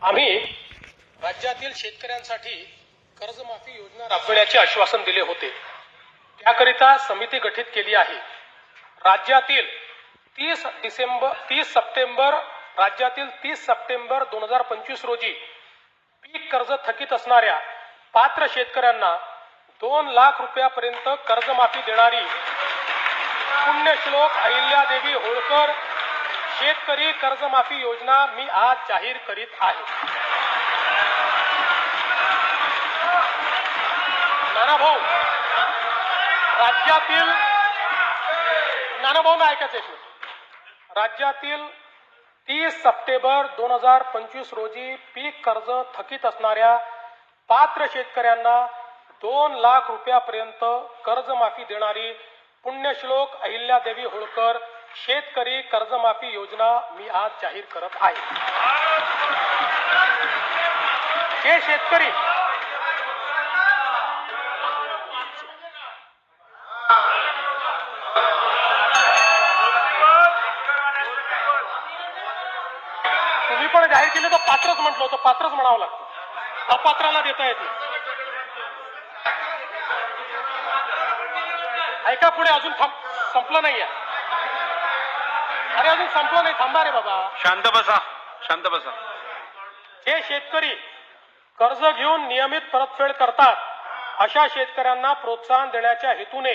आम्ही राज्यातील शेतकऱ्यांसाठी कर्जमाफी योजना राबविण्याचे आश्वासन दिले होते। त्याकरिता समिती गठीत केली आहे। राज्यातील 30 सप्टेंबर 2025 रोजी पीक कर्ज थकीत असणाऱ्या पात्र शेतकऱ्यांना 2 लाख रुपयापर्यंत कर्जमाफी देणारी पुण्यश्लोक अहिल्यादेवी होळकर शेतकरी कर्जमाफी योजना मी आज जाहीर करीत आहे। नानाभाऊ, राज्यातील 30 सप्टेंबर 2025 रोजी पीक कर्ज थकीत असणाऱ्या पात्र शेतकऱ्यांना 2 लाख रुपयापर्यंत कर्जमाफी देणारी पुण्यश्लोक अहिल्यादेवी होळकर शेतकरी कर्जमाफी योजना मी आज जाहीर करत आहे। जे शेतकरी तुम्ही पण जाहीर केले तर पात्रच म्हटलं होतं, पात्रच म्हणावं लागतं, अपात्राला देता येत नाही। ऐका पुढे, अजून संपलं नाहीये। अरे अजून संपलं नाही, थांबा रे बाबा, शांत बसा, शांत बसा। जे शेतकरी कर्ज घेऊन नियमित परतफेड करतात अशा शेतकऱ्यांना प्रोत्साहन देण्याच्या हेतूने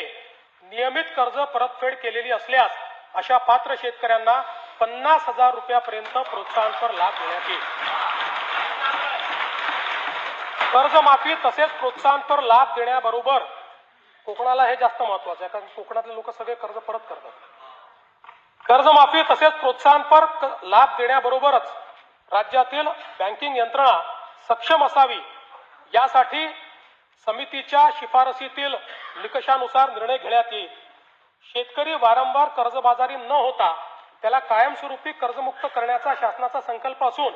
नियमित कर्ज परतफेड केलेली असल्यास अशा पात्र शेतकऱ्यांना 50,000 रुपयापर्यंत प्रोत्साहनपर लाभ देण्यात येईल। कर्जमाफी तसेच प्रोत्साहनपर लाभ देण्याबरोबर कोकणाला हे जास्त महत्वाचं आहे, कारण कोकणातले लोक सगळे कर्ज परत करतात। कर्जमाफी तसेच प्रोत्साहनपर लाभ देण्याबरोबरच राज्यातील बँकिंग यंत्रणा सक्षम असावी यासाठी समितीच्या शिफारसीतील निकषानुसार निर्णय घेण्यात येईल। शेतकरी वारंवार कर्जबाजारी न होता त्याला कायमस्वरूपी कर्जमुक्त करण्याचा शासनाचा संकल्प असून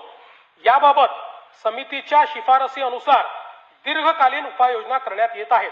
याबाबत समितीच्या शिफारसी अनुसार दीर्घकालीन उपाययोजना करण्यात येत आहेत।